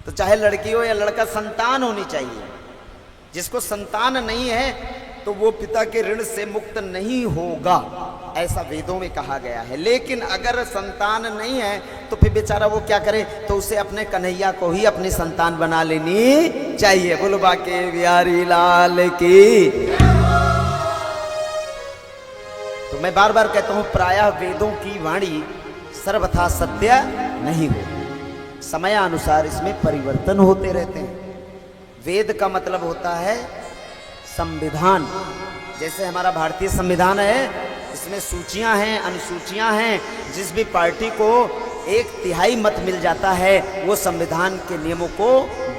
तो चाहे लड़की हो या लड़का, संतान होनी चाहिए। जिसको संतान नहीं है तो वो पिता के ऋण से मुक्त नहीं होगा, ऐसा वेदों में कहा गया है। लेकिन अगर संतान नहीं है तो फिर बेचारा वो क्या करे, तो उसे अपने कन्हैया को ही अपनी संतान बना लेनी चाहिए। बोलो बाके बिहारी लाल की। तो मैं बार बार कहता हूं, प्रायः वेदों की वाणी सर्वथा सत्य नहीं हो, समयानुसार इसमें परिवर्तन होते रहते हैं। वेद का मतलब होता है संविधान। जैसे हमारा भारतीय संविधान है, इसमें सूचियां हैं, अनुसूचियां हैं। जिस भी पार्टी को 1/3 मत मिल जाता है वो संविधान के नियमों को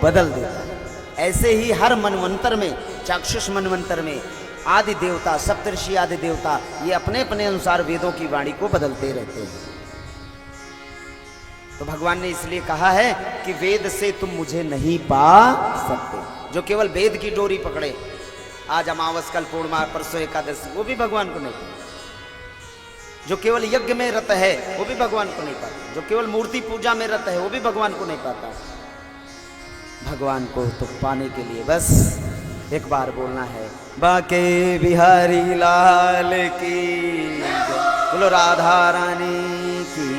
बदल देता है। ऐसे ही हर मनवंतर में, चाक्षुष मनवंतर में आदि देवता, सप्तऋषि आदि देवता, ये अपने अपने अनुसार वेदों की वाणी को बदलते रहते हैं। तो भगवान ने इसलिए कहा है कि वेद से तुम मुझे नहीं पा सकते। जो केवल वेद की डोरी पकड़े, आज अमावस, कल पूर्णिमा, परसों एकादशी, वो भी भगवान को नहीं पाता। जो केवल यज्ञ में रत है वो भी भगवान को नहीं पाता। जो केवल मूर्ति पूजा में रत है वो भी भगवान को नहीं पाता। भगवान को तो पाने के लिए बस एक बार बोलना है, बाके बिहारी लाल की, बोलो राधा रानी की।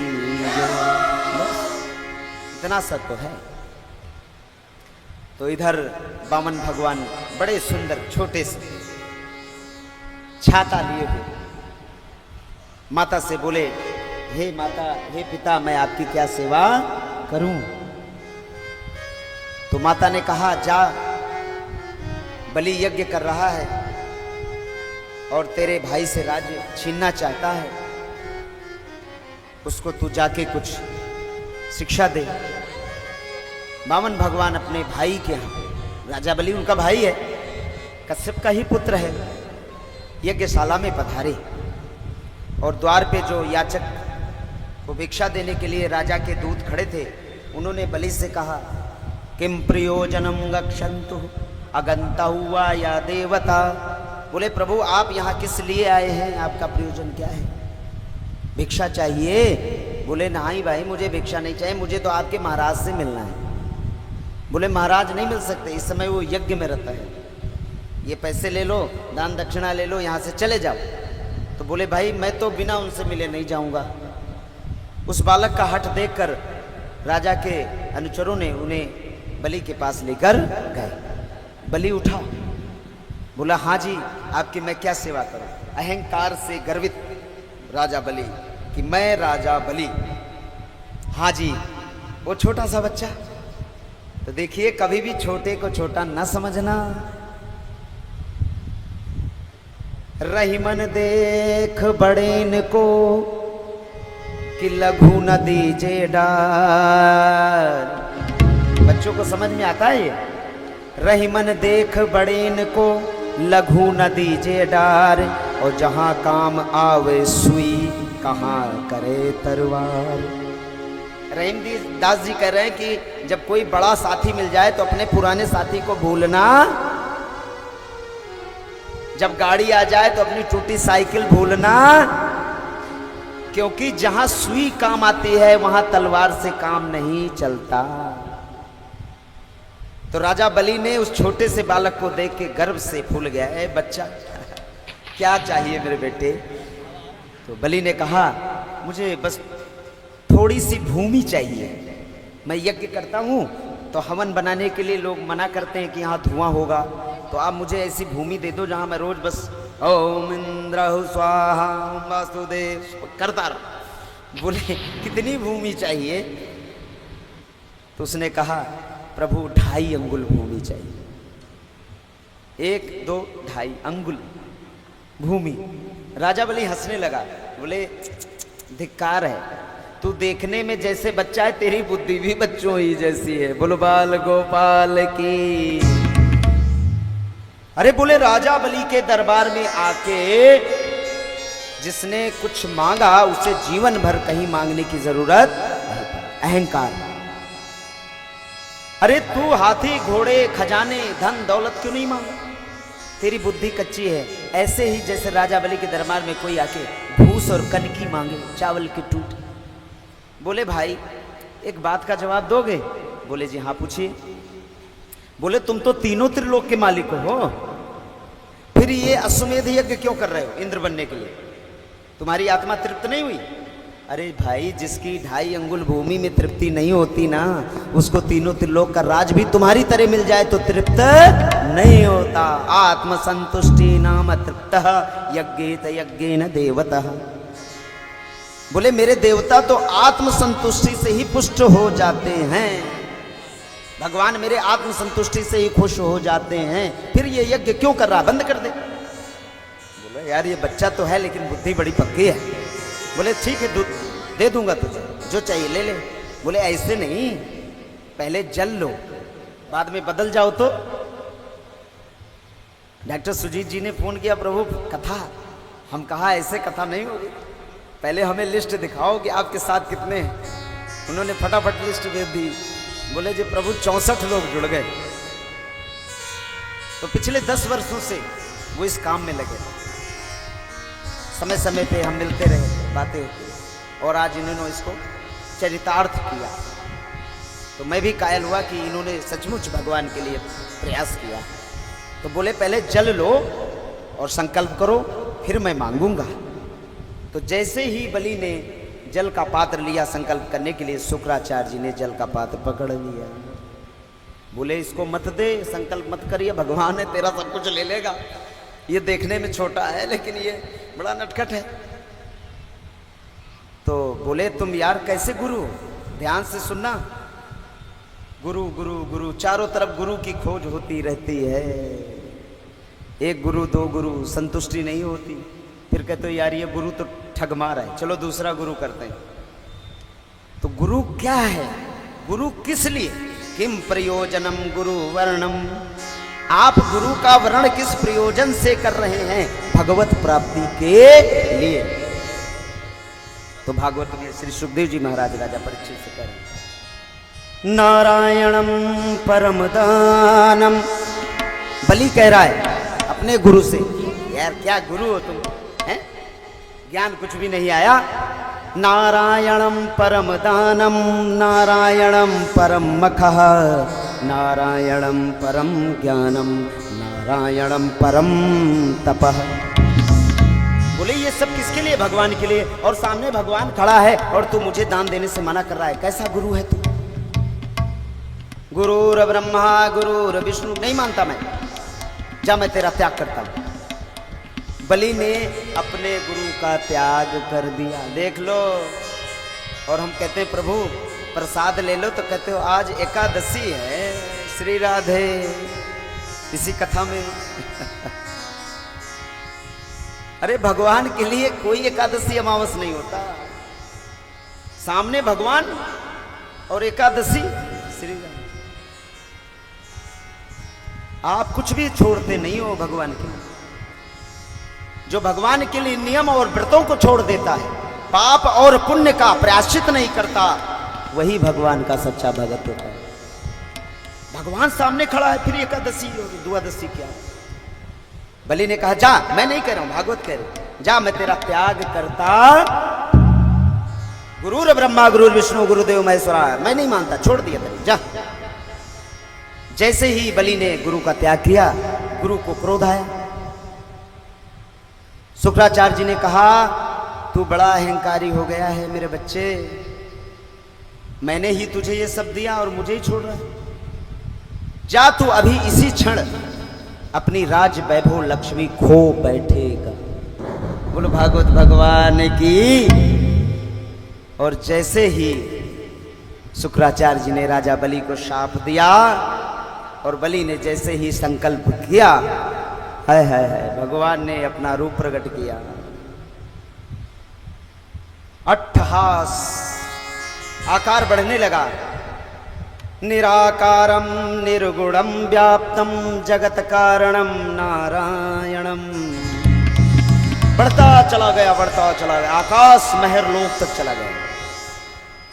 इतना सत्य है। तो इधर वामन भगवान बड़े सुंदर छोटे से छाता लिए हुए माता से बोले, हे माता, हे पिता, मैं आपकी क्या सेवा करूं? तो माता ने कहा, जा, बलि यज्ञ कर रहा है और तेरे भाई से राज्य छीनना चाहता है, उसको तू जाके कुछ शिक्षा दे। वामन भगवान अपने भाई के यहाँ, राजा बलि उनका भाई है, कश्यप का ही पुत्र है, यज्ञशाला में पधारे और द्वार पे जो याचक को भिक्षा देने के लिए राजा के दूत खड़े थे, उन्होंने बलि से कहा, किम प्रयोजनम गक्षन्तु अगंता हुआ या देवता। बोले, प्रभु आप यहाँ किस लिए आए हैं, आपका प्रयोजन क्या है? भिक्षा चाहिए? बोले, नहीं भाई, मुझे भिक्षा नहीं चाहिए, मुझे तो आपके महाराज से मिलना है। बोले, महाराज नहीं मिल सकते, इस समय वो यज्ञ में रहता है, ये पैसे ले लो, दान दक्षिणा ले लो, यहाँ से चले जाओ। तो बोले, भाई मैं तो बिना उनसे मिले नहीं जाऊँगा। उस बालक का हठ देखकर राजा के अनुचरों ने उन्हें बलि के पास लेकर गए। बलि उठा, बोला, हाँ जी, आपकी मैं क्या सेवा करूं? अहंकार से गर्वित राजा बलि कि मैं राजा बलि, हाँ जी। वो छोटा सा बच्चा, तो देखिए, कभी भी छोटे को छोटा न समझना। रही मन देख बड़ेन को कि लघु न दीजे डार। बच्चों को समझ में आता है ये। रही मन देख बड़ेन को लघु न दीजे डार, और जहां काम आवे सुई कहाँ करे तरवार। रहीम दास जी कह रहे हैं कि जब कोई बड़ा साथी मिल जाए तो अपने पुराने साथी को भूलना, जब गाड़ी आ जाए तो अपनी टूटी साइकिल भूलना, क्योंकि जहां सुई काम आती है वहां तलवार से काम नहीं चलता। तो राजा बलि ने उस छोटे से बालक को देख के गर्व से फूल गया, है बच्चा क्या चाहिए मेरे बेटे? तो बलि ने कहा, मुझे बस थोड़ी सी भूमि चाहिए। मैं यज्ञ करता हूँ तो हवन बनाने के लिए लोग मना करते हैं कि यहाँ धुआं होगा, तो आप मुझे ऐसी भूमि दे दो जहाँ मैं रोज बस ओम इंद्र स्वाहा वासुदेव करता रहा। बोले, कितनी भूमि चाहिए? तो उसने कहा, प्रभु 2.5 अंगुल भूमि चाहिए। 1, 2, 2.5 अंगुल भूमि। राजा बलि हंसने लगा, बोले, धिक्कार है, तू देखने में जैसे बच्चा है, तेरी बुद्धि भी बच्चों ही जैसी है। बोलो बाल गोपाल की। अरे बोले, राजा बलि के दरबार में आके जिसने कुछ मांगा उसे जीवन भर कहीं मांगने की जरूरत नहीं पड़ी। अहंकार। अरे तू हाथी घोड़े खजाने धन दौलत क्यों नहीं मांगा? तेरी बुद्धि कच्ची है। ऐसे ही जैसे राजा बलि के दरबार में कोई आके भूस और कनकी मांगे, चावल की टूट। बोले, भाई एक बात का जवाब दोगे? बोले, जी हाँ पूछिए। बोले तुम तो तीनों त्रिलोक के मालिक हो, फिर ये अश्वमेध यज्ञ क्यों कर रहे हो इंद्र बनने के लिए? तुम्हारी आत्मा तृप्त नहीं हुई? अरे भाई, जिसकी 2.5 अंगुल भूमि में तृप्ति नहीं होती ना, उसको तीनों त्रिलोक का राज भी तुम्हारी तरह मिल जाए तो तृप्त नहीं होता। आत्म संतुष्टि नाम तृप्त यज्ञेत यज्ञेन देवतः। बोले मेरे देवता तो आत्म संतुष्टि से ही पुष्ट हो जाते हैं, भगवान मेरे आत्म संतुष्टि से ही खुश हो जाते हैं, फिर ये यज्ञ क्यों कर रहा? बंद कर दे। बोले यार ये बच्चा तो है लेकिन बुद्धि बड़ी पक्की है। बोले ठीक है, दे दूंगा तुझे, जो चाहिए ले ले। बोले ऐसे नहीं, पहले जल लो, बाद में बदल जाओ तो। डॉक्टर सुजीत जी ने फोन किया, प्रभु कथा। हम कहा ऐसे कथा नहीं होगी, पहले हमें लिस्ट दिखाओ कि आपके साथ कितने हैं। उन्होंने फटाफट लिस्ट भेज दी। बोले जी प्रभु 64 लोग जुड़ गए। तो पिछले 10 वर्षों से वो इस काम में लगे, समय समय पे हम मिलते रहे, बातें होती, और आज इन्होंने इसको चरितार्थ किया। तो मैं भी कायल हुआ कि इन्होंने सचमुच भगवान के लिए प्रयास किया। तो बोले पहले जल लो और संकल्प करो, फिर मैं मांगूंगा। तो जैसे ही बलि ने जल का पात्र लिया संकल्प करने के लिए, शुक्राचार्य जी ने जल का पात्र पकड़ लिया। बोले इसको मत दे, संकल्प मत करिए, भगवान है तेरा सब कुछ ले लेगा। ये देखने में छोटा है लेकिन ये बड़ा नटखट है। तो बोले तुम यार कैसे गुरु हो? ध्यान से सुनना, गुरु गुरु गुरु, चारों तरफ गुरु की खोज होती रहती है। एक गुरु, 2 गुरु, संतुष्टि नहीं होती, फिर कहते हो यार ये गुरु तो ठग मार है, चलो दूसरा गुरु करते हैं। तो गुरु क्या है? गुरु किस लिए? किम प्रयोजनम गुरु वर्णम। आप गुरु का वर्ण किस प्रयोजन से कर रहे हैं? भगवत प्राप्ति के लिए। तो भागवत में श्री सुखदेव जी महाराज राजा परीक्षित से कह रहे हैं, नारायणम परम दानम। बलि कह रहा है अपने गुरु से, यार क्या गुरु हो तुम, हैं? ज्ञान कुछ भी नहीं आया। नारायणम परम दानम, नारायणम परम मखः, नारायणम परम ज्ञानम, नारायणम परम तपः। बोले ये सब किसके लिए? भगवान के लिए। और सामने भगवान खड़ा है और तू मुझे दान देने से मना कर रहा है, कैसा गुरु है तू? गुरुर ब्रह्मा गुरुर विष्णु। नहीं मानता मैं, जा मैं तेरा त्याग करता हूं। बलि ने अपने गुरु का त्याग कर दिया, देख लो। और हम कहते हैं प्रभु प्रसाद ले लो, तो कहते हो आज एकादशी है, श्री राधे। इसी कथा में अरे भगवान के लिए कोई एकादशी अमावस नहीं होता, सामने भगवान और एकादशी श्री राम। आप कुछ भी छोड़ते नहीं हो भगवान के लिए। जो भगवान के लिए नियम और व्रतों को छोड़ देता है, पाप और पुण्य का प्रायश्चित नहीं करता, वही भगवान का सच्चा भगत होता है। भगवान सामने खड़ा है, फिर एकादशी और द्वादशी क्या? बलि ने कहा जा, मैं नहीं कह रहा हूं, भागवत कह रहे, जा मैं तेरा त्याग करता। गुरुर ब्रह्मा गुरुर विष्णु गुरुदेव महेश्वरा, मैं नहीं मानता, छोड़ दिया तेरे, जा। जैसे ही बलि ने गुरु का त्याग किया, गुरु को क्रोध आया। शुक्राचार्य जी ने कहा तू बड़ा अहंकारी हो गया है मेरे बच्चे, मैंने ही तुझे ये सब दिया और मुझे ही छोड़ रहा है। जा तू अभी इसी क्षण अपनी राज वैभव लक्ष्मी खो बैठेगा। बोलो भागवत भगवान की। और जैसे ही शुक्राचार्य जी ने राजा बलि को शाप दिया और बलि ने जैसे ही संकल्प किया, हाय हाय हाय, भगवान ने अपना रूप प्रकट किया। अट्ठहास आकार बढ़ने लगा। निराकारम निर्गुणम व्याप्तम जगत कारणम नारायणम। बढ़ता चला गया, बढ़ता चला गया, आकाश महर लोक तक चला गया।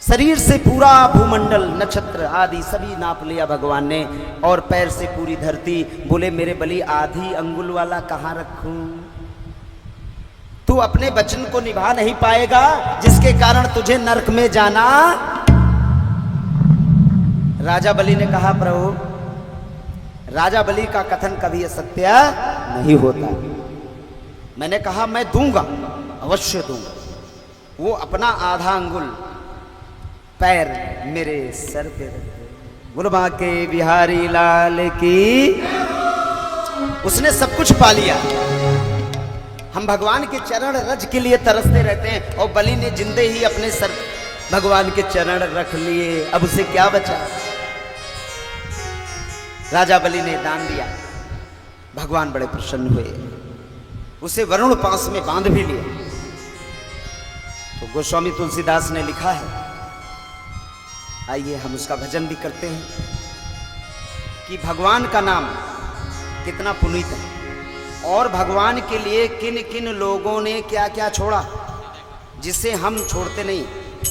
शरीर से पूरा भूमंडल, नक्षत्र आदि सभी नाप लिया भगवान ने, और पैर से पूरी धरती। बोले मेरे बलि आधी अंगुल वाला कहां रखूं? तू अपने वचन को निभा नहीं पाएगा, जिसके कारण तुझे नरक में जाना। राजा बलि ने कहा प्रभु राजा बलि का कथन कभी असत्य नहीं होता। मैंने कहा मैं दूंगा, अवश्य दूंगा। वो अपना आधा अंगुल पैर मेरे सर पे रखे। गुरबा के बिहारी लाल की। उसने सब कुछ पा लिया। हम भगवान के चरण रज के लिए तरसते रहते हैं और बलि ने जिंदे ही अपने सर भगवान के चरण रख लिए। अब उसे क्या बचा? राजा बलि ने दान दिया, भगवान बड़े प्रसन्न हुए, उसे वरुण पास में बांध भी लिया। तो गोस्वामी तुलसीदास ने लिखा है, आइए हम उसका भजन भी करते हैं कि भगवान का नाम कितना पुनीत है और भगवान के लिए किन किन लोगों ने क्या क्या छोड़ा जिसे हम छोड़ते नहीं।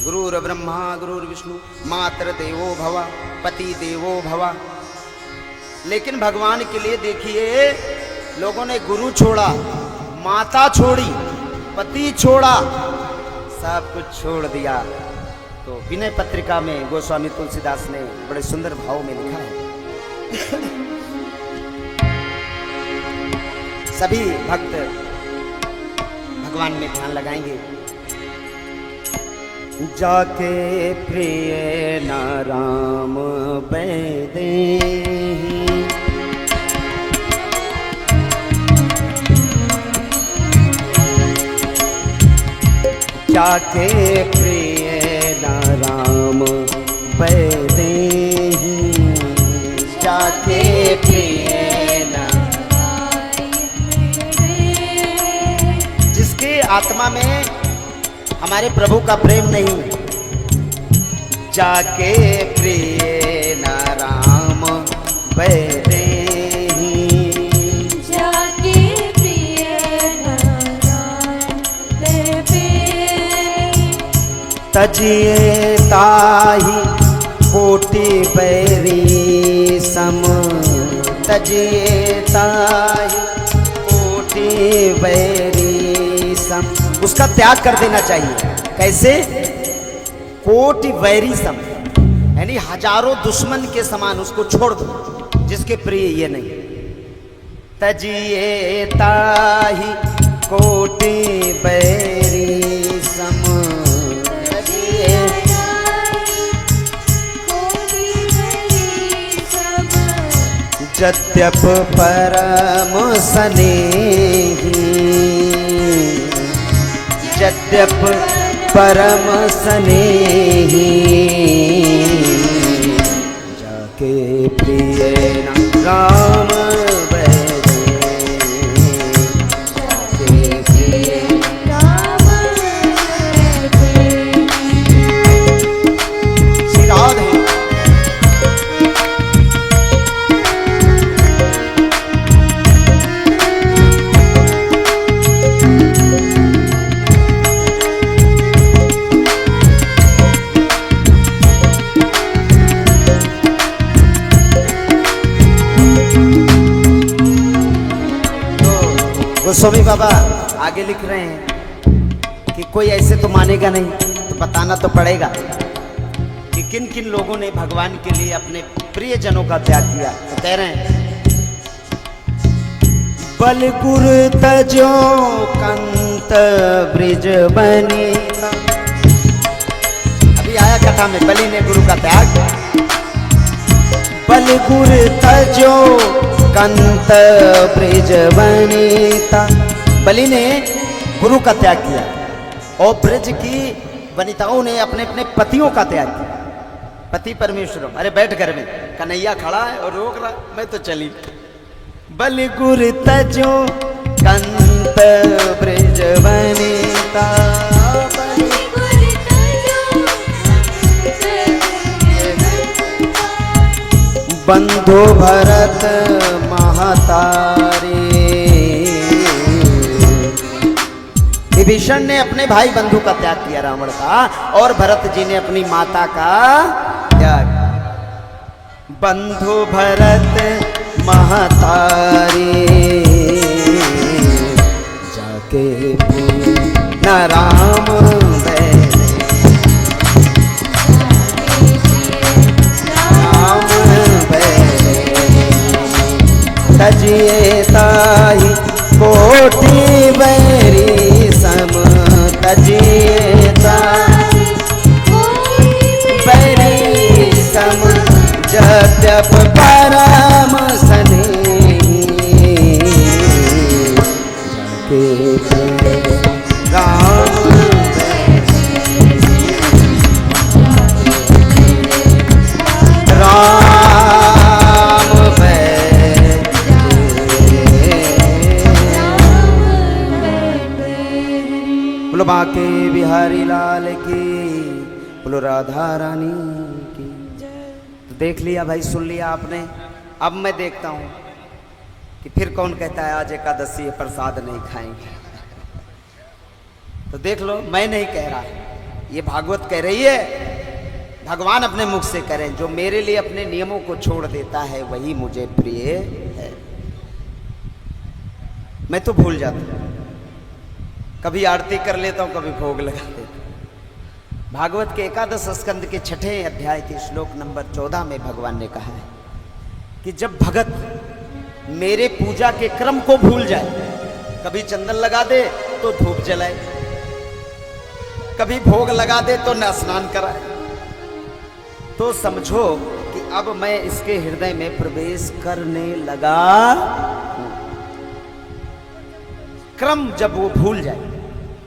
गुरुर ब्रह्मा गुरुर विष्णु मात्र देवो भवा पति देवो भवा। लेकिन भगवान के लिए देखिए लोगों ने गुरु छोड़ा, माता छोड़ी, पति छोड़ा, सब कुछ छोड़ दिया। तो विनय पत्रिका में गोस्वामी तुलसीदास ने बड़े सुंदर भाव में लिखा है। सभी भक्त भगवान में ध्यान लगाएंगे। जाके प्रिय नाराम बैदे जाके प्रिय नाराम बैदे जाके प्रिय जिसके आत्मा में हमारे प्रभु का प्रेम नहीं, जाके प्रिय नाराम बैदे जाके प्रिय नारायण तजिए ताहि कोटि बैरी सम तजिए ताहि कोटि बैरी सम। उसका त्याग कर देना चाहिए। कैसे? कोटि वैरी सम, यानी हजारों दुश्मन के समान उसको छोड़ दो जिसके प्रिय ये नहीं। तजिए ताहि कोटि बैरी सम तजिए जद्यप परम स्नेही यद्यप परम स्नेही जाके प्रिय राम बैदे जाके प्रिय राम बैदे। श्री राधे। गोस्वामी बाबा आगे लिख रहे हैं कि कोई ऐसे तो मानेगा नहीं, तो बताना तो पड़ेगा कि किन किन लोगों ने भगवान के लिए अपने प्रियजनों का त्याग किया। तो कह रहे हैं बल गुर तजो कंत ब्रिज बनी। अभी आया कथा में बलि ने गुरु का त्याग। बल गुर तजो कंत ब्रिज वनिता। बलि ने गुरु का त्याग किया और ब्रज की वनिताओं ने अपने अपने पतियों का त्याग किया। पति परमेश्वर, अरे बैठ घर में, कन्हैया खड़ा है और रोक रहा, मैं तो चली। बल गुर तजो कंत ब्रिज वनिता बंधु भरत महतारी। विभीषण ने अपने भाई बंधु का त्याग किया रावण का, और भरत जी ने अपनी माता का त्याग। बंधु भरत महतारी जाके न राम बैदे राम बैदे बोलो बांके बिहारी लाल की, बोलो राधा रानी की। तो देख लिया भाई, सुन लिया आपने। अब मैं देखता हूं कि फिर कौन कहता है आज एकादशी है प्रसाद नहीं खाएंगे। तो देख लो, मैं नहीं कह रहा, ये भागवत कह रही है, भगवान अपने मुख से कह रहे हैं, जो मेरे लिए अपने नियमों को छोड़ देता है वही मुझे प्रिय है। मैं तो भूल जाता हूं, कभी आरती कर लेता हूं, कभी भोग लगा देता हूं। भागवत के एकादश स्कंद के 6वें अध्याय के श्लोक नंबर 14 में भगवान ने कहा है कि जब भगत मेरे पूजा के क्रम को भूल जाए, कभी चंदन लगा दे तो धूप जलाए, कभी भोग लगा दे तो न स्नान कराए, तो समझो कि अब मैं इसके हृदय में प्रवेश करने लगा हूं। क्रम जब वो भूल जाए,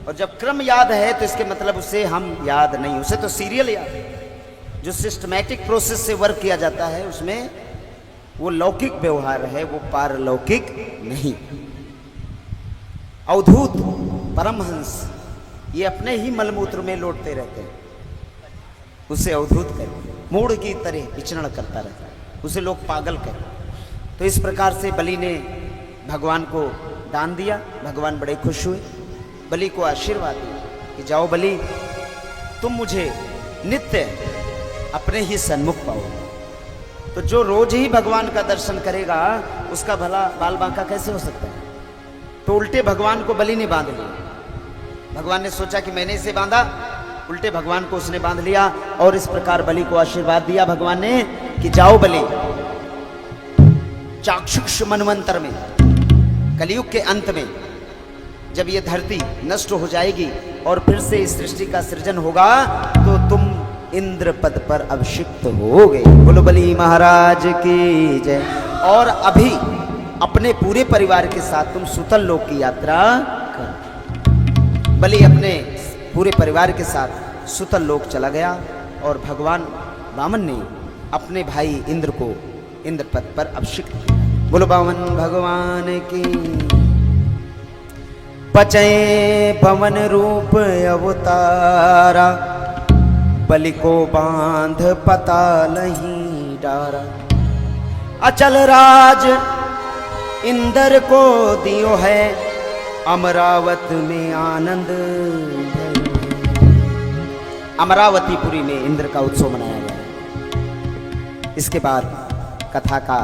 और जब क्रम याद है तो इसके मतलब उसे हम याद नहीं, उसे तो सीरियल याद है। जो सिस्टमैटिक प्रोसेस से वर्क किया जाता है उसमें वो लौकिक व्यवहार है, वो पारलौकिक नहीं। अवधूत परमहंस ये अपने ही मलमूत्र में लौटते रहते हैं, उसे अवधूत कहते हैं, मूढ़ की तरह विचरण करता रहता है, उसे लोग पागल कहते हैं। तो इस प्रकार से बलि ने भगवान को दान दिया, भगवान बड़े खुश हुए, बलि को आशीर्वाद दिया कि जाओ बलि, तुम मुझे नित्य अपने ही सन्मुख पाओ। तो जो रोज ही भगवान का दर्शन करेगा उसका भला बाल बांका कैसे हो सकता है? तो उल्टे भगवान को बलि ने बांध लिया। भगवान ने सोचा कि मैंने इसे बांधा, उल्टे भगवान को उसने बांध लिया, और इस प्रकार बलि को आशीर्वाद दिया भगवान ने कि जाओ बलि, चाक्षुष मनवंतर में, कलयुग के अंत में, जब ये धरती नष्ट हो जाएगी और फिर से इस सृष्टि का सृजन होगा, तो तुम इंद्र पद पर अभिषिक्त होगे। बोलो बलि महाराज की जय। और अभी अपने पूरे परिवार के साथ तुम सुतल लोक की यात्रा कर। बलि अपने पूरे परिवार के साथ सुतल लोक चला गया, और भगवान वामन ने अपने भाई इंद्र को इंद्र पद पर अभिषिक्त किया। बोलो वामन भगवान की। पचय पवन रूप अवतारा, बलि को बांध पताल ही डारा। अचल राज इंद्र को दियो है, अमरावत में आनंद भयो। अमरावतीपुरी में इंद्र का उत्सव मनाया गया। इसके बाद कथा का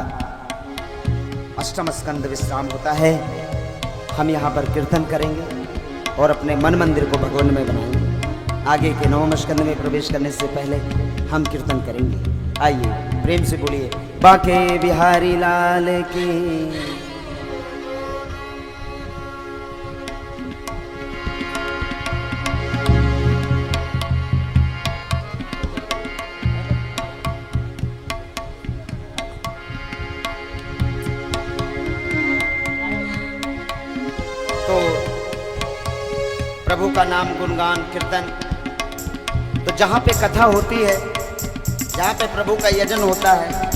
अष्टम स्कंद विश्राम होता है। हम यहाँ पर कीर्तन करेंगे और अपने मन मंदिर को भगवान में बनाएंगे। आगे के नवम स्कंद में प्रवेश करने से पहले हम कीर्तन करेंगे। आइए प्रेम से बोलिए बांके बिहारी लाल की। तो प्रभु का नाम गुणगान कीर्तन, तो जहाँ पे कथा होती है, जहाँ पे प्रभु का यजन होता है,